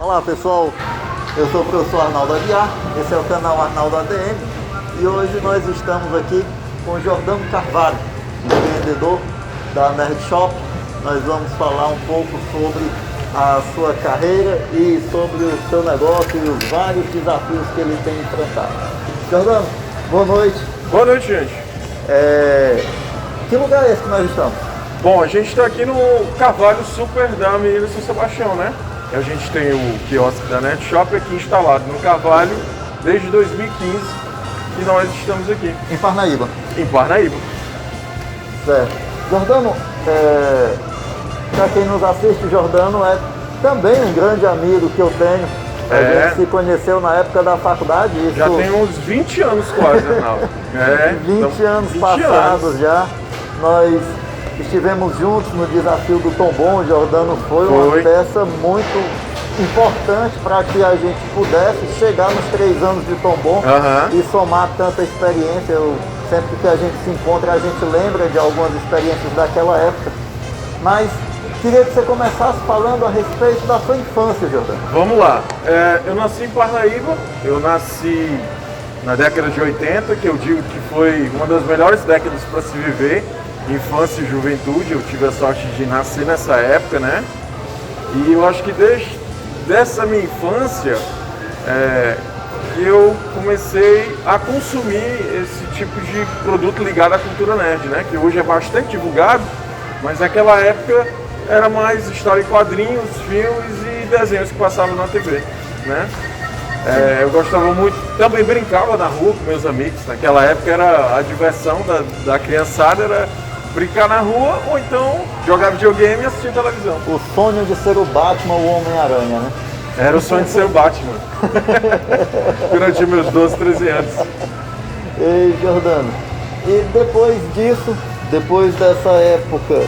Olá pessoal, eu sou o professor Arnaldo Aguiar, esse é o canal Arnaldo ADM e hoje nós estamos aqui com o Jordano Carvalho, empreendedor da Nerd Shop. Nós vamos falar um pouco sobre a sua carreira e sobre o seu negócio e os vários desafios que ele tem enfrentado. Jordano, boa noite. Boa noite, gente. Que lugar é esse que nós estamos? Bom, a gente está aqui no Carvalho Super da Avenida São Sebastião, né? A gente tem o quiosque da Nerd Shop aqui instalado no Carvalho desde 2015 e nós estamos aqui. Em Parnaíba. Em Parnaíba. Certo. Jordano, para quem nos assiste, Jordano é também um grande amigo que eu tenho. A gente se conheceu na época da faculdade. Isso... Já tem uns 20 anos quase, Arnaldo. 20 anos passados já. Nós estivemos juntos no desafio do Tombom. O Jordano foi uma peça muito importante para que a gente pudesse chegar nos 3 anos de Tombom e somar tanta experiência. Sempre que a gente se encontra, a gente lembra de algumas experiências daquela época. Mas queria que você começasse falando a respeito da sua infância, Jordano. Vamos lá. Eu nasci em Parnaíba, eu nasci na década de 80, que eu digo que foi uma das melhores décadas para se viver, infância e juventude. Eu tive a sorte de nascer nessa época, né? E eu acho que desde essa minha infância eu comecei a consumir esse tipo de produto ligado à cultura nerd, né? Que hoje é bastante divulgado, mas naquela época era mais história em quadrinhos, filmes e desenhos que passavam na TV, né? Eu gostava muito, também brincava na rua com meus amigos. Naquela época era a diversão da criançada, era brincar na rua ou então jogar videogame e assistir televisão. O sonho de ser o Batman ou o Homem-Aranha, né? Era o sonho de ser o Batman. Durante meus 12, 13 anos. E Jordano, e depois disso, depois dessa época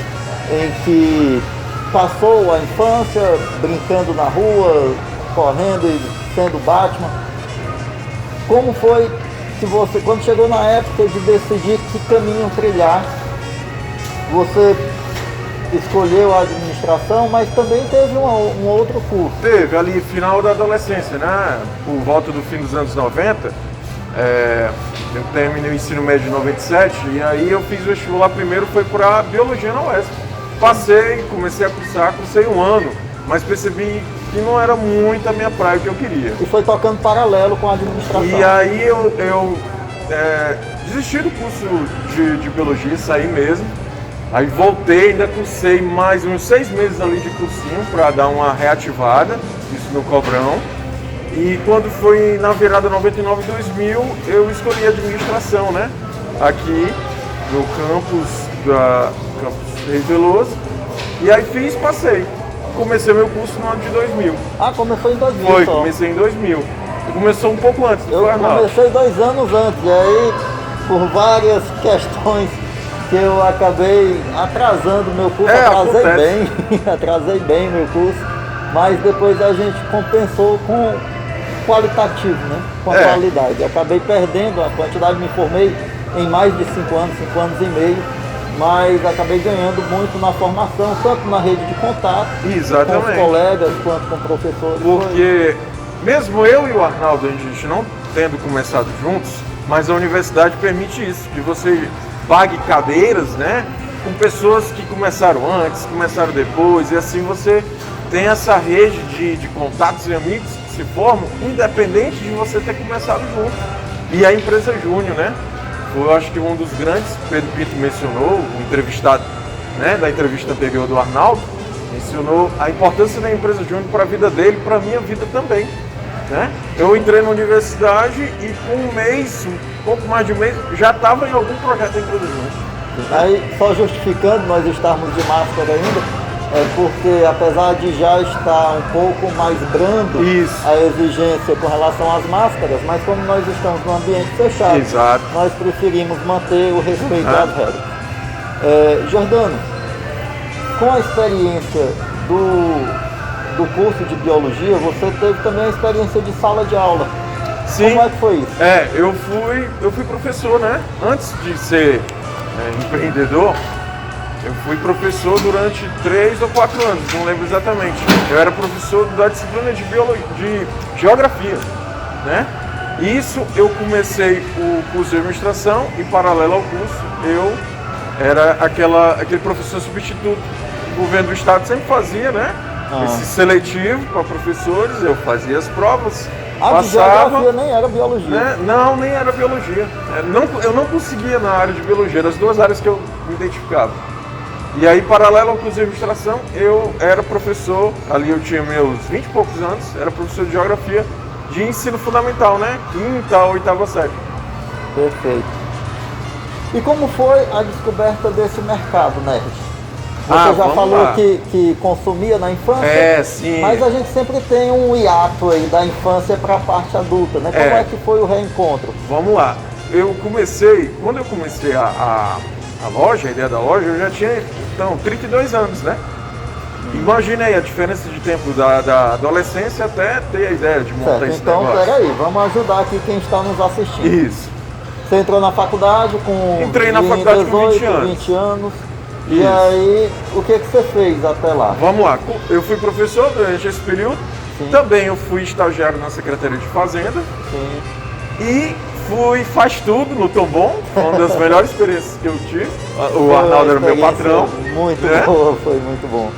em que passou a infância brincando na rua, correndo e sendo Batman, como foi que você, quando chegou na época de decidir que caminho trilhar, você escolheu a administração, mas também teve um outro curso? Teve, ali final da adolescência, né? Por volta do fim dos anos 90, eu terminei o ensino médio em 97 e aí eu fiz o vestibular primeiro, foi para Biologia na UESP. Passei, comecei a cursei um ano, mas percebi que não era muito a minha praia que eu queria. E foi tocando paralelo com a administração. E aí eu desisti do curso de Biologia, saí mesmo. Aí voltei, ainda cursei mais uns 6 meses ali de cursinho para dar uma reativada, isso no Cobrão. E quando foi na virada 99-2000, eu escolhi administração, né? Aqui no campus Reis Veloso. E aí passei. Comecei meu curso no ano de 2000. Ah, começou em 2000 Foi, só. comecei em 2000. Começou um pouco antes, Eu comecei 2 anos antes, e aí por várias questões que eu acabei atrasando meu curso, atrasei bem meu curso, mas depois a gente compensou com qualitativo, né? Com a qualidade. Acabei perdendo a quantidade, me formei em mais de 5 anos e meio, mas acabei ganhando muito na formação, tanto na rede de contato, com os colegas, quanto com professores. Porque mesmo eu e o Arnaldo, a gente não tendo começado juntos, mas a universidade permite isso, que você pague cadeiras, né, com pessoas que começaram antes, começaram depois, e assim você tem essa rede de contatos e amigos que se formam, independente de você ter começado junto. E a empresa Júnior, né, eu acho que um dos grandes, Pedro Pinto mencionou, o entrevistado, né, da entrevista anterior do Arnaldo, mencionou a importância da empresa Júnior para a vida dele, para a minha vida também, né? Eu entrei na universidade e com um mês, um pouco mais de um mês, já estava em algum projeto da empresa Júnior. Aí, só justificando nós estarmos de máscara ainda, porque apesar de já estar um pouco mais brando a exigência com relação às máscaras, mas como nós estamos num ambiente fechado, nós preferimos manter o respeito às regras. Jordano, com a experiência do curso de Biologia, você teve também a experiência de sala de aula. Sim. Como é que foi isso? Eu fui professor, né? Antes de ser empreendedor, Eu fui professor durante 3 ou 4 anos, não lembro exatamente. Eu era professor da disciplina de geografia, né? Isso eu comecei o curso de administração e paralelo ao curso eu era aquele professor substituto. O governo do estado sempre fazia, né? Esse seletivo para professores, eu fazia as provas. A de geografia nem era biologia. Né? Não, nem era biologia. Eu não conseguia na área de biologia, eram as 2 áreas que eu me identificava. E aí, paralelo ao curso de administração, eu era professor, ali eu tinha meus 20 e poucos anos, era professor de geografia de ensino fundamental, né? 5ª ou 8ª série. Perfeito. E como foi a descoberta desse mercado, nerd? Você já falou que consumia na infância, sim. Mas a gente sempre tem um hiato aí da infância para a parte adulta, né? Como é que foi o reencontro? Vamos lá. Quando eu comecei a loja, a ideia da loja, eu já tinha, 32 anos, né? Imagina aí a diferença de tempo da adolescência até ter a ideia de montar esse negócio. Então, peraí, vamos ajudar aqui quem está nos assistindo. Isso. Você entrou na faculdade com Entrei na faculdade com 20 anos. E aí, o que você fez até lá? Vamos lá, eu fui professor durante esse período, também eu fui estagiário na Secretaria de Fazenda e faz tudo no Tombom, uma das melhores experiências que eu tive. O Arnaldo era meu patrão. Muito boa, foi muito bom.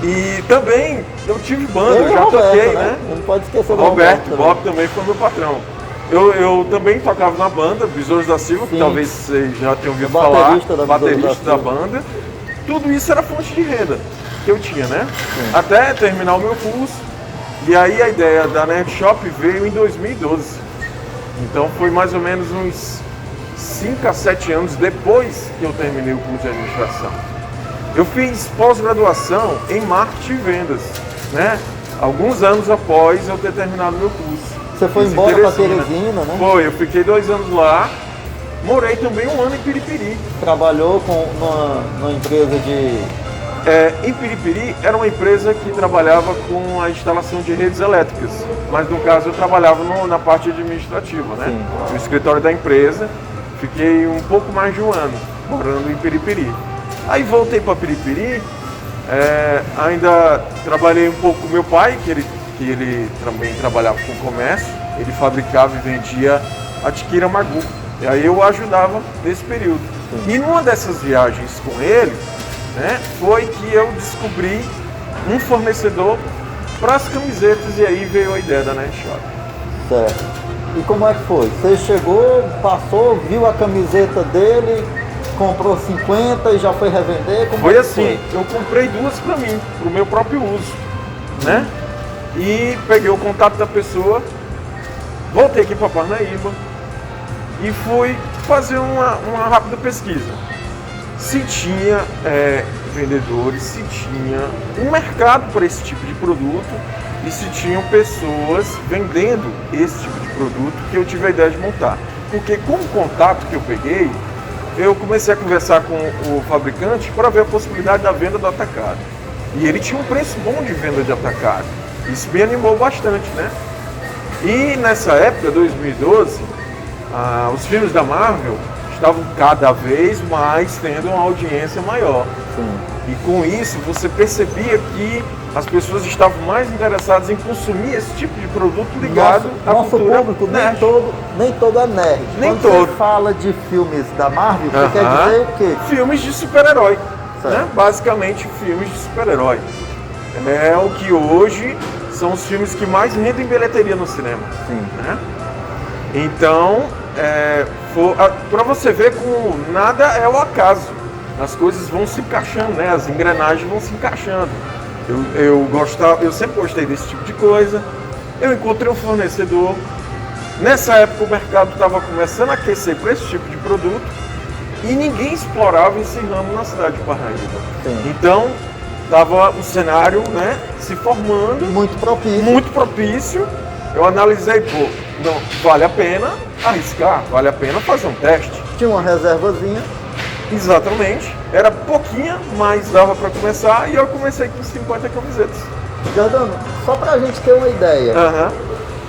E também eu tive banda, eu já toquei, né? Não pode esquecer do Roberto, Bob também foi meu patrão. Eu também tocava na banda, Besouros da Silva, que talvez vocês já tenham ouvido falar, baterista da banda. Tudo isso era fonte de renda que eu tinha, né? Até terminar o meu curso. E aí a ideia da Nerd Shop veio em 2012. Então foi mais ou menos uns 5 a 7 anos depois que eu terminei o curso de administração. Eu fiz pós-graduação em marketing e vendas, né? Alguns anos após eu ter terminado meu curso. Você foi embora para Teresina, né? Foi, eu fiquei 2 anos lá. Morei também 1 ano em Piripiri. Trabalhou numa empresa de... Em Piripiri era uma empresa que trabalhava com a instalação de redes elétricas. Mas no caso eu trabalhava na parte administrativa, né? No escritório da empresa. Fiquei um pouco mais de 1 ano morando em Piripiri. Aí voltei para Piripiri. Ainda trabalhei um pouco com meu pai, que ele também trabalhava com comércio. Ele fabricava e vendia a Tiquira Magu. E aí eu ajudava nesse período. E numa dessas viagens com ele, né, foi que eu descobri um fornecedor para as camisetas e aí veio a ideia da Nerd Shop. Certo. E como é que foi? Você chegou, passou, viu a camiseta dele, comprou 50 e já foi revender? Como foi assim, eu comprei 2 para mim, para o meu próprio uso, né? E peguei o contato da pessoa, voltei aqui para Parnaíba e fui fazer uma rápida pesquisa. Se tinha vendedores, se tinha um mercado para esse tipo de produto e se tinham pessoas vendendo esse tipo de produto que eu tive a ideia de montar. Porque com o contato que eu peguei, eu comecei a conversar com o fabricante para ver a possibilidade da venda do atacado. E ele tinha um preço bom de venda de atacado. Isso me animou bastante, né? E nessa época, 2012, os filmes da Marvel estavam cada vez mais tendo uma audiência maior. E com isso você percebia que as pessoas estavam mais interessadas em consumir esse tipo de produto ligado à cultura público, nerd. Nem todo é nerd. Nem Quando todo. Você fala de filmes da Marvel, você quer dizer o quê? Filmes de super-herói, né? Basicamente filmes de super-herói. É o que hoje são os filmes que mais rendem bilheteria no cinema. Né? Então, para você ver como nada é o acaso. As coisas vão se encaixando, né? As engrenagens vão se encaixando. Eu sempre gostei desse tipo de coisa. Eu encontrei um fornecedor. Nessa época o mercado estava começando a aquecer para esse tipo de produto e ninguém explorava esse ramo na cidade de Parnaíba. Então, estava o cenário, né, se formando. Muito propício. Eu analisei, não, vale a pena arriscar, vale a pena fazer um teste. Tinha uma reservazinha. Exatamente. Era pouquinha, mas dava para começar e eu comecei com 50 camisetas. Jordano, só para a gente ter uma ideia,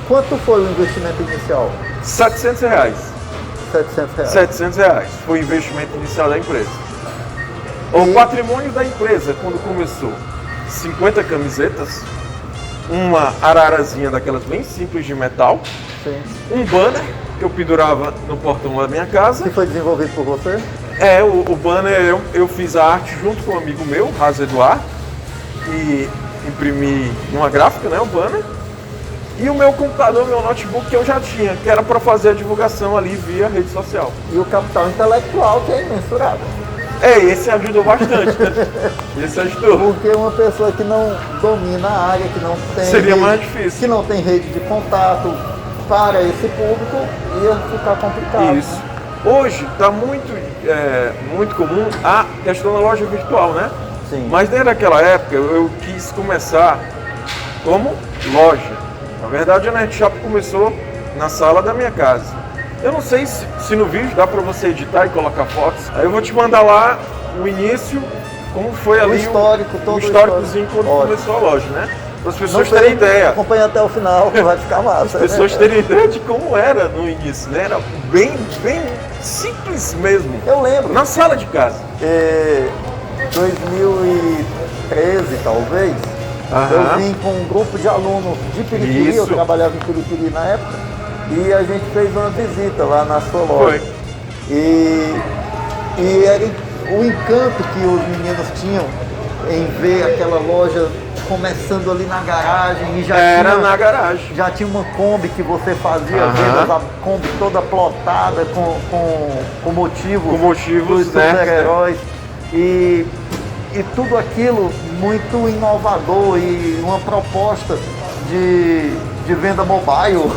quanto foi o investimento inicial? R$700. R$700. R$700 foi o investimento inicial da empresa. O patrimônio da empresa, quando começou, 50 camisetas, uma ararazinha daquelas bem simples de metal, Sim. um banner que eu pendurava no portão da minha casa. Que foi desenvolvido por você? O banner eu fiz a arte junto com um amigo meu, Raz Eduardo, e imprimi numa gráfica, né, o banner. E o meu computador, meu notebook que eu já tinha, que era para fazer a divulgação ali via rede social. E o capital intelectual, que é imensurável. Esse ajudou bastante, né? Esse ajudou. Porque uma pessoa que não domina a área, que não tem Seria rede, mais difícil. que não tem rede de contato para esse público, ia ficar complicado. Isso. Hoje está muito comum a questão da loja virtual, né? Sim. Mas desde aquela época eu quis começar como loja. Na verdade, a Nerdshop começou na sala da minha casa. Eu não sei se no vídeo dá para você editar e colocar fotos. Aí eu vou te mandar lá o início, como foi ali o histórico, todo o históricozinho quando começou a loja, né? Para as pessoas terem ideia. Acompanha até o final, vai ficar massa. As pessoas terem ideia de como era no início, né? Era bem simples mesmo. Eu lembro. Na sala de casa. 2013, talvez. Eu vim com um grupo de alunos de Piripiri, eu trabalhava em Piripiri na época, e a gente fez uma visita lá na sua loja. Foi. E era o encanto que os meninos tinham em ver aquela loja começando ali na garagem. E na garagem. Já tinha uma Kombi que você fazia, vendas, a Kombi toda plotada com motivos dos super-heróis. E tudo aquilo muito inovador e uma proposta de venda mobile.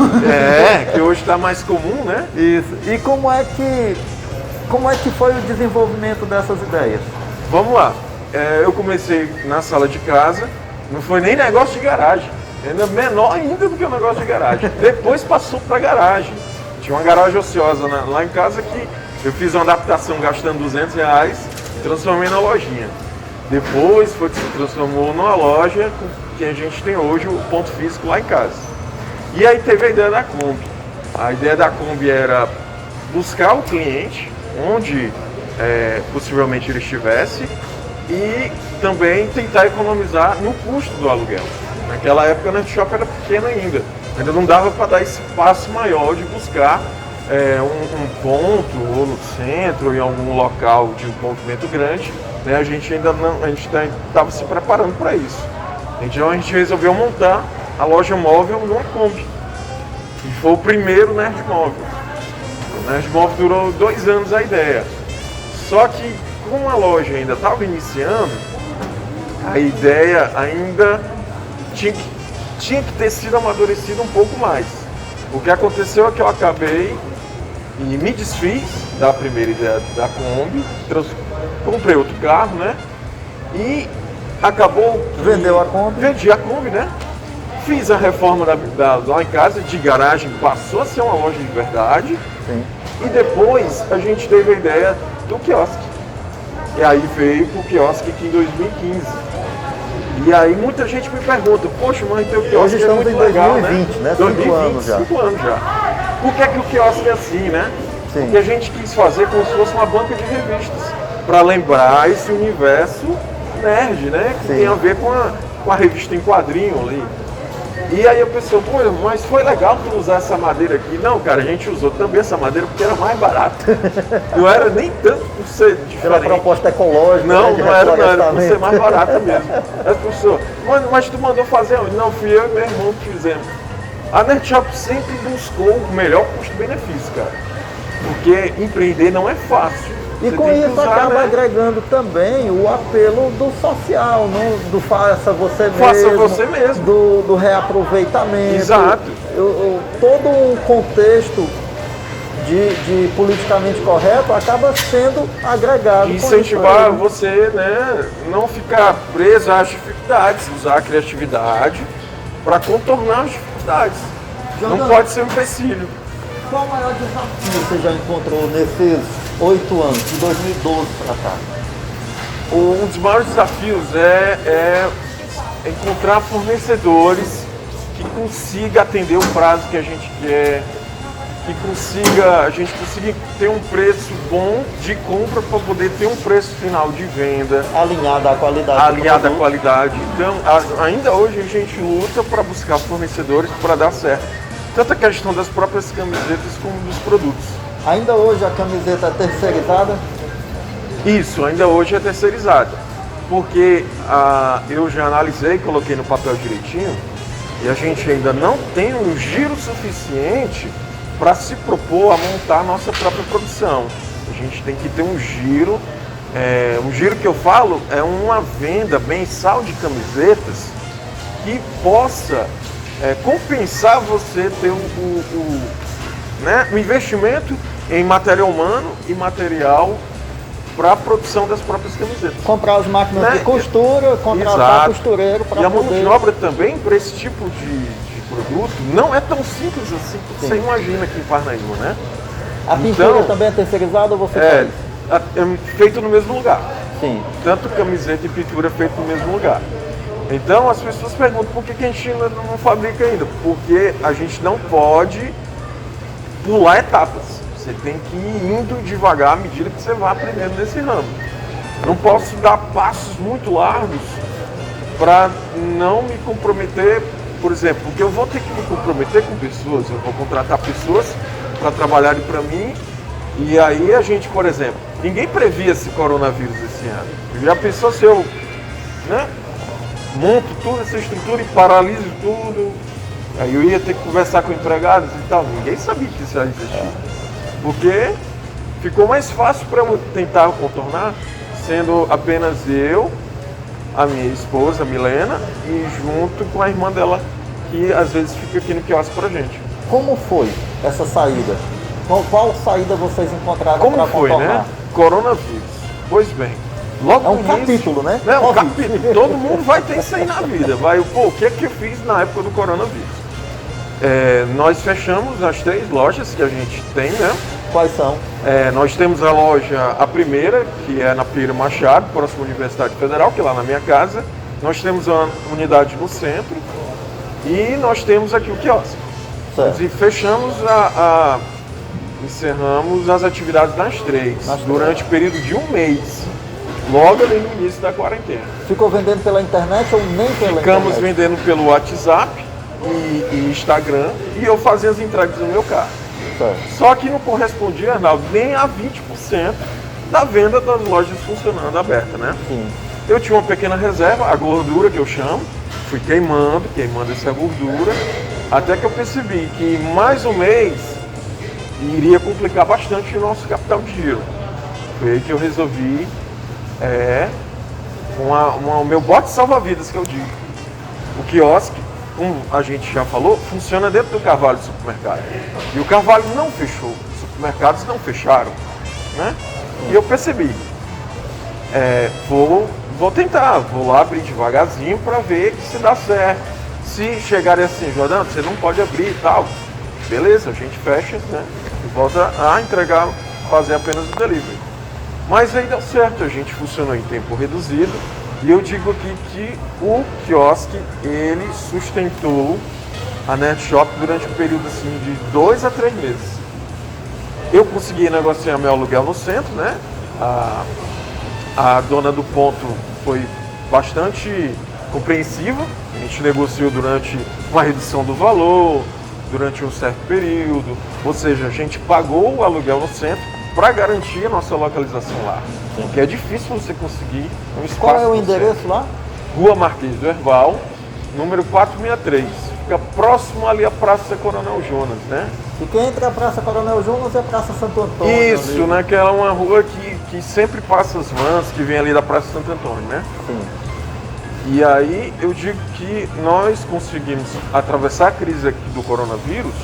Que hoje está mais comum, né? Isso. E como é que foi o desenvolvimento dessas ideias? Vamos lá. Eu comecei na sala de casa, não foi nem negócio de garagem, ainda menor ainda do que o negócio de garagem. Depois passou para garagem. Tinha uma garagem ociosa lá em casa que eu fiz uma adaptação gastando R$200 e transformei na lojinha. Depois foi que se transformou numa loja que a gente tem hoje, o ponto físico lá em casa. E aí teve a ideia da Kombi. A ideia da Kombi era buscar o cliente onde possivelmente ele estivesse e também tentar economizar no custo do aluguel. Naquela época a Nerdshop era pequena ainda não dava para dar esse passo maior de buscar um ponto ou no centro, em algum local de movimento grande. A gente ainda estava se preparando para isso. Então a gente resolveu montar a loja móvel numa Kombi. E foi o primeiro Nerd Móvel. O Nerd Móvel durou 2 anos a ideia. Só que como a loja ainda estava iniciando, a ideia ainda tinha que ter sido amadurecida um pouco mais. O que aconteceu é que eu acabei e me desfiz da primeira ideia da Kombi, comprei outro carro, né? E acabou... Vendeu a Kombi? Vendi a Kombi, né? Fiz a reforma lá em casa, de garagem, passou a ser uma loja de verdade. Sim. E depois a gente teve a ideia do quiosque. E aí veio pro quiosque aqui em 2015. E aí muita gente me pergunta, poxa, mas teu quiosque hoje estamos é muito em legal, 2020, né? 2020, 5 anos já. 5 anos já. Por que o quiosque é assim, né? Sim. Porque a gente quis fazer como se fosse uma banca de revistas, para lembrar esse universo nerd, né? Que tem a ver com a revista em quadrinho ali. E aí a pessoa, pô, mas foi legal tu usar essa madeira aqui. Não, cara, a gente usou também essa madeira porque era mais barata. Não era nem tanto por ser diferente. Pela proposta ecológica. Não, né, não era por ser mais barata mesmo. As pessoas, mas tu mandou fazer? Não, fui eu e meu irmão que fizemos. A Nerdshop sempre buscou o melhor custo-benefício, cara. Porque empreender não é fácil. E Você com tem que isso usar, acaba né? agregando também o apelo do social, do faça você mesmo. Faça você mesmo. Do reaproveitamento. Exato. Todo um contexto de politicamente correto acaba sendo agregado. Incentivar você, né, não ficar preso às dificuldades, usar a criatividade para contornar as dificuldades. Não pode ser um empecilho. Qual o maior desafio você já encontrou nesses 8 anos, de 2012 para cá? Um dos maiores desafios é encontrar fornecedores que consigam atender o prazo que a gente quer, que a gente consiga ter um preço bom de compra para poder ter um preço final de venda. Alinhado à qualidade. Alinhado à qualidade. Então, ainda hoje a gente luta para buscar fornecedores para dar certo. Tanto a questão das próprias camisetas como dos produtos. Ainda hoje a camiseta é terceirizada? Isso, ainda hoje é terceirizada. Porque eu já analisei, coloquei no papel direitinho, e a gente ainda não tem um giro suficiente para se propor a montar a nossa própria produção. A gente tem que ter um giro que eu falo é uma venda mensal de camisetas que possa compensar você ter o investimento em material humano e material para a produção das próprias camisetas. Comprar as máquinas de costura, contratar costureiro para poder... E a mão de obra também, para esse tipo de produto, não é tão simples assim que você imagina aqui em Parnaíba, né? A pintura também é terceirizada ou você faz? É feito no mesmo lugar. Sim. Tanto camiseta e pintura é feito no mesmo lugar. Então as pessoas perguntam por que a gente não fabrica ainda? Porque a gente não pode pular etapas. Você tem que ir indo devagar à medida que você vai aprendendo nesse ramo. Eu não posso dar passos muito largos para não me comprometer, por exemplo, porque eu vou ter que me comprometer com pessoas, eu vou contratar pessoas para trabalharem para mim, e aí a gente, por exemplo, ninguém previa esse coronavírus esse ano. Já pensou se eu monto toda essa estrutura e paraliso tudo, aí eu ia ter que conversar com empregados e tal, ninguém sabia que isso ia existir. Porque ficou mais fácil para eu tentar contornar, sendo apenas eu, a minha esposa, a Milena, e junto com a irmã dela, que às vezes fica aqui no quiosque pra gente. Como foi essa saída? Qual saída vocês encontraram para contornar? Como foi, né? Coronavírus. Pois bem, logo no início... capítulo, né? É um capítulo. Todo mundo vai ter isso aí na vida. O que é que eu fiz na época do coronavírus? Nós fechamos as 3 lojas que a gente tem, né? Quais são? Nós temos a loja, a primeira, que é na Pira Machado, próximo à Universidade Federal, que é lá na minha casa. Nós temos uma unidade no centro e nós temos aqui o quiosque. Certo. E fechamos encerramos as atividades nas 3, durante o período de 1 mês, logo ali no início da quarentena. Ficou vendendo pela internet ou nem pela internet? Ficamos vendendo pelo WhatsApp e Instagram, e eu fazia as entregas no meu carro. Certo. Só que não correspondia, Arnaldo, nem a 20% da venda das lojas funcionando aberta, né? Sim. Eu tinha uma pequena reserva, a gordura que eu chamo, fui queimando essa gordura, até que eu percebi que mais um mês iria complicar bastante o nosso capital de giro. Foi aí que eu resolvi o meu bote salva-vidas, que eu digo. O quiosque, como a gente já falou, funciona dentro do Carvalho Supermercado. E o Carvalho não fechou, os supermercados não fecharam, né? E eu percebi, vou tentar, vou lá abrir devagarzinho para ver se dá certo. Se chegarem assim, Jordão, você não pode abrir e tal, beleza, a gente fecha, né? E volta a entregar, fazer apenas o delivery. Mas aí deu certo, a gente funcionou em tempo reduzido. E eu digo aqui que o quiosque, ele sustentou a NetShop durante um período assim, de 2 a 3 meses. Eu consegui negociar meu aluguel no centro, né? A dona do ponto foi bastante compreensiva. A gente negociou durante uma redução do valor, durante um certo período. Ou seja, a gente pagou o aluguel no centro para garantir a nossa localização lá. Porque é difícil você conseguir um espaço. Qual é o endereço lá? Rua Marquês do Herval, número 463. Fica próximo ali à Praça Coronel Jonas, né? Fica entre a Praça Coronel Jonas e a Praça Santo Antônio. Isso, ali, né? Que é uma rua que sempre passa as vans que vem ali da Praça Santo Antônio, né? Sim. E aí eu digo que nós conseguimos atravessar a crise aqui do coronavírus,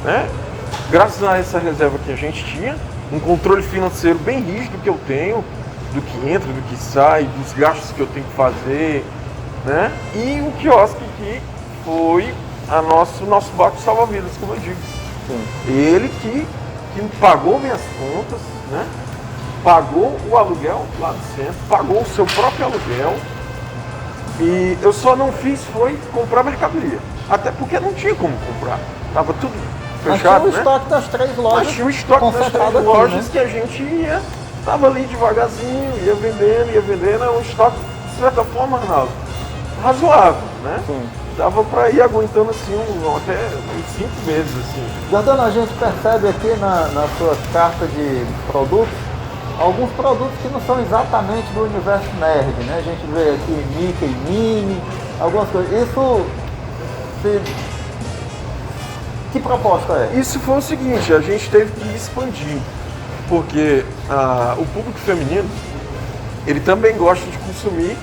né? Graças a essa reserva que a gente tinha, um controle financeiro bem rígido que eu tenho, do que entra, do que sai, dos gastos que eu tenho que fazer, né? E o quiosque que foi nosso bote salva-vidas, como eu digo. Sim. Ele que pagou minhas contas, né? Pagou o aluguel lá do centro, pagou o seu próprio aluguel. E eu só não fiz foi comprar mercadoria. Até porque não tinha como comprar. Tava tudo fechado, Mas tinha o estoque das 3 lojas. Mas tinha o estoque das 3 lojas, né? Que a gente ia, tava ali devagarzinho, ia vendendo, é um estoque, de certa forma, Arnaldo, razoável, né? Sim. Dava para ir aguentando assim até uns 5 meses assim. Jordano, a gente percebe aqui na sua carta de produtos alguns produtos que não são exatamente do universo nerd, né? A gente vê aqui Mickey, Minnie, algumas coisas. Isso que proposta é? Isso foi o seguinte, a gente teve que expandir, porque o público feminino, ele também gosta de consumir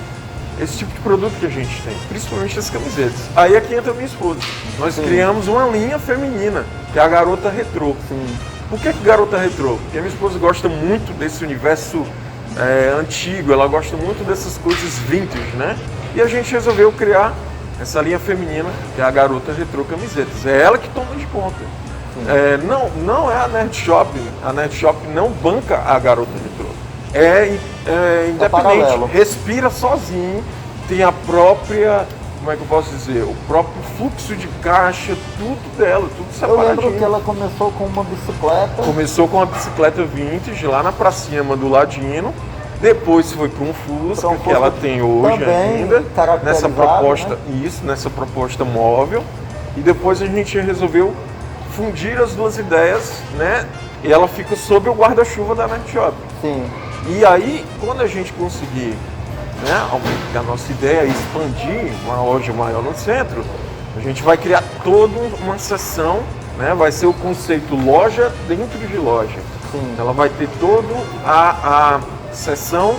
esse tipo de produto que a gente tem, principalmente as camisetas. Aí aqui entra minha esposa. Nós criamos uma linha feminina, que é a Garota Retrô. Por que Garota Retrô? Porque a minha esposa gosta muito desse universo antigo, ela gosta muito dessas coisas vintage, né? E a gente resolveu criar essa linha feminina, que é a Garota Retrô Camisetas. É ela que toma de conta. Não é a Nerd Shop. A Nerd Shop não banca a Garota Retrô. É independente, respira sozinho, tem a própria, como é que eu posso dizer, o próprio fluxo de caixa, tudo dela, tudo separadinho. Eu lembro que ela começou com uma bicicleta. Começou com uma bicicleta vintage lá na pracinha do Ladino, depois foi para um Fusca, que ela tem hoje ainda, nessa proposta, né? Nessa proposta móvel, e depois a gente resolveu fundir as duas ideias, né? E ela fica sob o guarda-chuva da Nerd Shop. Sim. E aí, quando a gente conseguir, né, a nossa ideia é expandir uma loja maior no centro, a gente vai criar toda uma seção, né, vai ser o conceito loja dentro de loja. Sim. Ela vai ter toda a seção,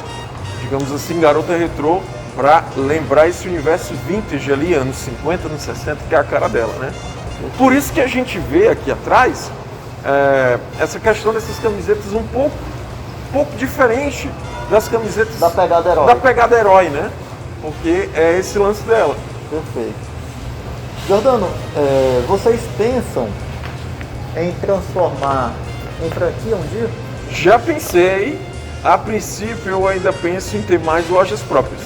digamos assim, Garota Retrô, para lembrar esse universo vintage ali, anos 50, anos 60, que é a cara dela, né? Por isso que a gente vê aqui atrás essa questão dessas camisetas um pouco diferente das camisetas da pegada herói. Da pegada herói, né? Porque é esse lance dela. Perfeito. Jordano, vocês pensam em transformar em franquia um dia? Já pensei. A princípio eu ainda penso em ter mais lojas próprias.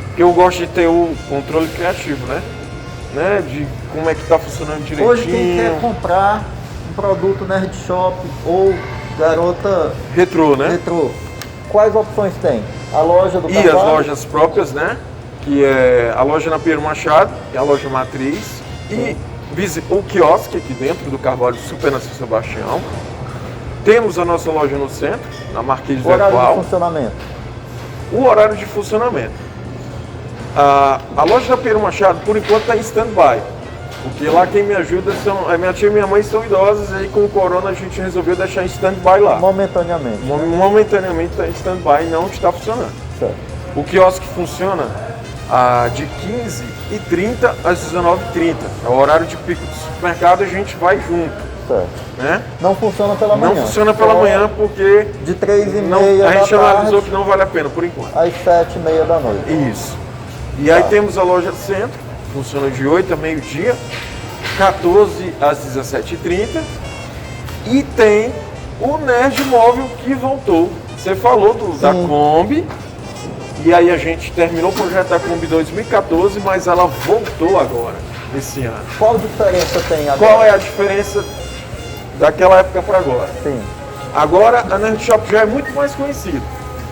Porque eu gosto de ter o controle criativo, né? De como é que está funcionando direitinho. Hoje quem quer comprar um produto Nerd Shop ou Garota Retrô, né? Retrô, quais opções tem? A loja do E as lojas próprias, né? Que é a loja na Pedro Machado, que é a loja matriz. E o quiosque aqui dentro do Carvalho Super na São Sebastião. Temos a nossa loja no centro, na Marquês do Equal. O horário de funcionamento? O horário de funcionamento. A loja da Pedro Machado, por enquanto, está em stand-by. Porque lá quem me ajuda são... A minha tia e minha mãe são idosas, e aí com o corona a gente resolveu deixar em stand-by lá. Momentaneamente. Momentaneamente está em stand-by e não está funcionando. Certo. O quiosque funciona de 15h30 às 19h30. É o horário de pico do supermercado, a gente vai junto. Certo. Né? Não funciona pela manhã? Não funciona pela manhã porque... De 3h30 a gente analisou que não vale a pena por enquanto. Às 7h30 da noite. Isso. E aí temos a loja do centro, funciona de 8 a meio-dia, 14 às 17h30. E tem o Nerd Móvel que voltou. Você falou da Kombi. E aí a gente terminou o projeto da Kombi 2014, mas ela voltou agora, esse ano. Qual diferença tem agora? Qual é a diferença daquela época para agora? Sim. Agora a Nerd Shop já é muito mais conhecida,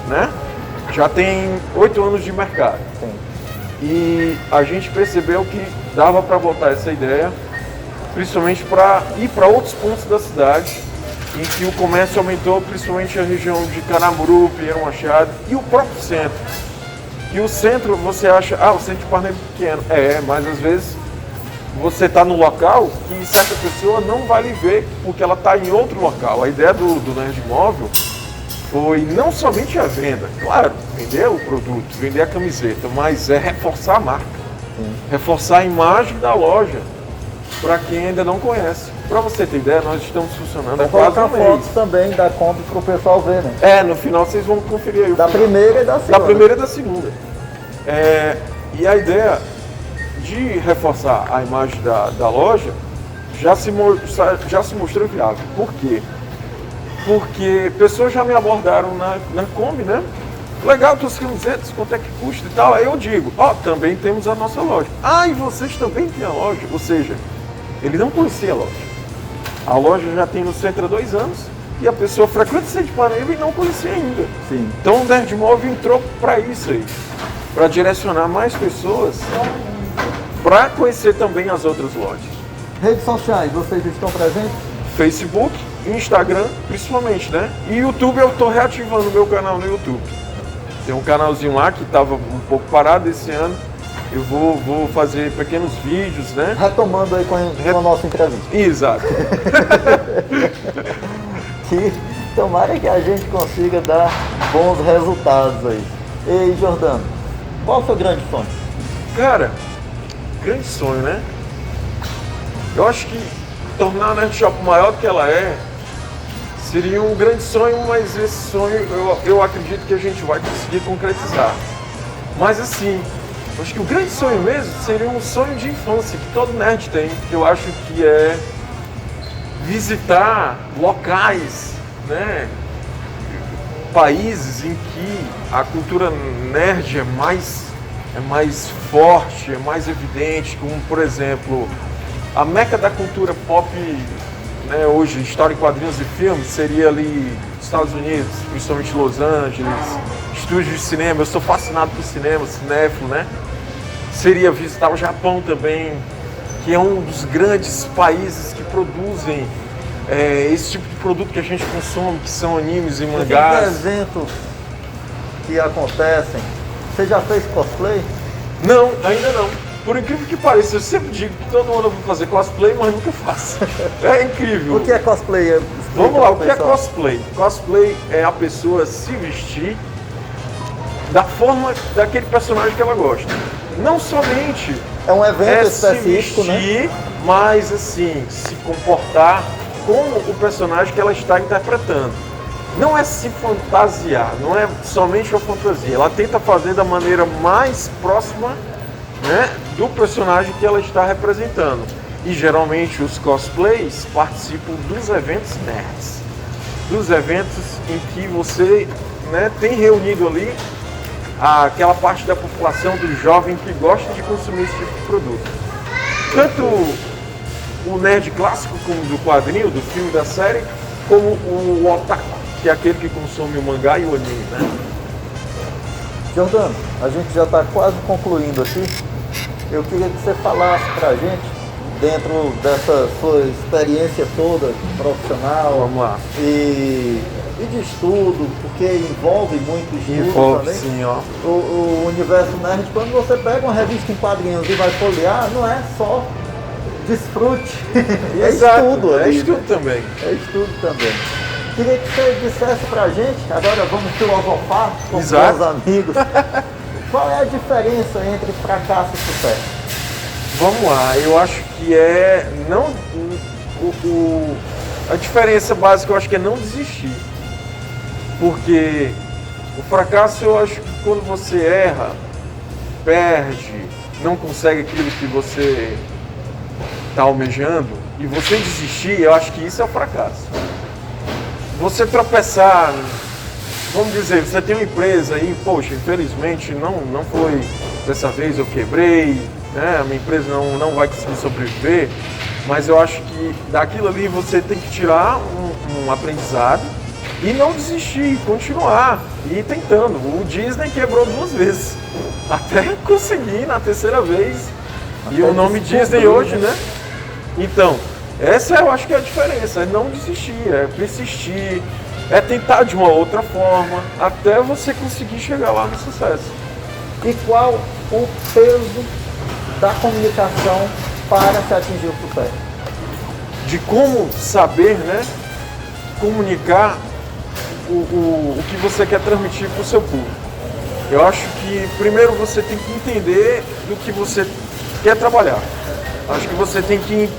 né? Já tem 8 anos de mercado. Sim. E a gente percebeu que dava para voltar essa ideia, principalmente para ir para outros pontos da cidade, em que o comércio aumentou, principalmente a região de Caramuru, Pinheiro Machado e o próprio centro. E o centro, você acha, o centro de Parnaíba é pequeno. Mas às vezes você está no local que certa pessoa não vai lhe ver porque ela está em outro local. A ideia do Nerd Móvel foi não somente a venda, claro, vender o produto, vender a camiseta, mas é reforçar a marca, reforçar a imagem da loja para quem ainda não conhece. Para você ter ideia, nós estamos funcionando há quase um mês. Fotos também da Kombi para o pessoal ver, né? No final vocês vão conferir aí. Da primeira e da segunda. Da primeira e da segunda. E a ideia de reforçar a imagem da loja já se mostrou viável. Por quê? Porque pessoas já me abordaram na Kombi, né? Legal, tuas camisetas, quanto é que custa e tal. Aí eu digo, também temos a nossa loja. E vocês também têm a loja? Ou seja, ele não conhecia a loja. A loja já tem no centro há 2 anos e a pessoa frequenta o centro de Ipanema e não conhecia ainda. Sim. Então o Nerd Móvel entrou para isso aí, para direcionar mais pessoas para conhecer também as outras lojas. Redes sociais, vocês estão presentes? Facebook, Instagram, principalmente, né? E YouTube, eu estou reativando o meu canal no YouTube. Tem um canalzinho lá que estava um pouco parado esse ano. Eu vou fazer pequenos vídeos, né? Retomando aí com a nossa entrevista. Exato. Que tomara que a gente consiga dar bons resultados aí. Ei, Jordano, qual é o seu grande sonho? Cara, grande sonho, né? Eu acho que tornar a Nerd Shop maior do que ela é seria um grande sonho, mas esse sonho eu acredito que a gente vai conseguir concretizar. Mas assim, eu acho que o grande sonho mesmo seria um sonho de infância que todo nerd tem, que eu acho que é visitar locais, né? Países em que a cultura nerd é mais forte, é mais evidente, como por exemplo a meca da cultura pop, né, hoje, história em quadrinhos e filmes, seria ali Estados Unidos, principalmente Los Angeles, estúdios de cinema. Eu sou fascinado por cinema, cinéfilo, né? Seria visitar o Japão também, que é um dos grandes países que produzem esse tipo de produto que a gente consome, que são animes e mangás. Esses eventos que acontecem, você já fez cosplay? Não, ainda não. Por incrível que pareça, eu sempre digo que todo ano eu vou fazer cosplay, mas nunca faço. É incrível. O que é cosplay? Vamos lá, o que é cosplay? Cosplay é a pessoa se vestir da forma daquele personagem que ela gosta. Não somente é um evento específico, se vestir, né? Mas assim, se comportar como o personagem que ela está interpretando. Não é se fantasiar, não é somente uma fantasia. Ela tenta fazer da maneira mais próxima, né, do personagem que ela está representando. E geralmente os cosplays participam dos eventos nerds. Dos eventos em que você, né, tem reunido ali aquela parte da população do jovem que gosta de consumir esse tipo de produto. Tanto o nerd clássico, como do quadrinho, do filme, da série, como o otaku, que é aquele que consome o mangá e o anime, né? Jordano, a gente já está quase concluindo aqui. Eu queria que você falasse pra gente, dentro dessa sua experiência toda profissional, vamos lá, e de estudo, porque envolve muito estudo envolve, também. Sim, ó. O universo nerd, quando você pega uma revista em quadrinhos e vai folhear, não é só desfrute, é estudo ali, é estudo, né? Também. É estudo também. Queria que você dissesse pra gente, agora vamos filosofar com os meus amigos, qual é a diferença entre fracasso e sucesso? Vamos lá, eu acho que a diferença básica eu acho que é não desistir. Porque o fracasso, eu acho que quando você erra, perde, não consegue aquilo que você está almejando, e você desistir, eu acho que isso é o fracasso. Você tropeçar, vamos dizer, você tem uma empresa aí, poxa, infelizmente não foi dessa vez, eu quebrei, né? A minha empresa não vai conseguir sobreviver, mas eu acho que daquilo ali você tem que tirar um aprendizado e não desistir, continuar, e ir tentando. O Disney quebrou 2 vezes, até conseguir na 3ª vez, e o nome Disney hoje, né? Então, essa eu acho que é a diferença, é não desistir, é persistir, é tentar de uma outra forma, até você conseguir chegar lá no sucesso. E qual o peso da comunicação para se atingir o sucesso? De como saber, né, comunicar o que você quer transmitir para o seu público. Eu acho que primeiro você tem que entender do que você quer trabalhar. Acho que você tem que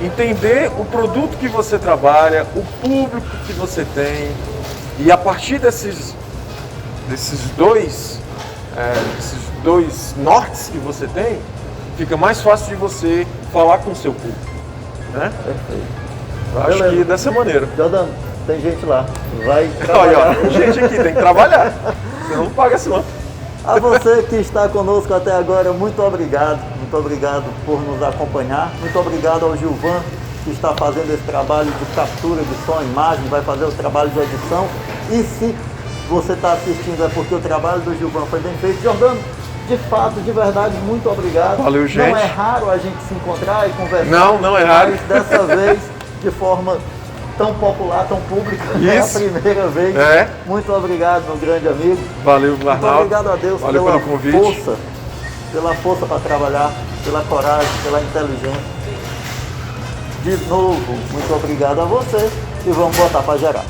entender o produto que você trabalha, o público que você tem, e a partir desses dois nortes que você tem, fica mais fácil de você falar com o seu público, né? Perfeito. Eu acho que dessa maneira. Jordano, tem gente lá, vai trabalhar. Olha, tem gente aqui, tem que trabalhar, você não paga assim não. A você que está conosco até agora, muito obrigado por nos acompanhar. Muito obrigado ao Gilvan, que está fazendo esse trabalho de captura de som, imagem, vai fazer o trabalho de edição. E se você está assistindo é porque o trabalho do Gilvan foi bem feito. Jordano, de fato, de verdade, muito obrigado. Valeu, gente. Não é raro a gente se encontrar e conversar. Não é raro. Mas dessa vez, de forma tão popular, tão pública, é a primeira vez. Muito obrigado, meu grande amigo. Valeu, Arnaldo. Muito obrigado a Deus pelo convite. Pela força para trabalhar, pela coragem, pela inteligência. De novo, muito obrigado a você e vamos botar para gerar.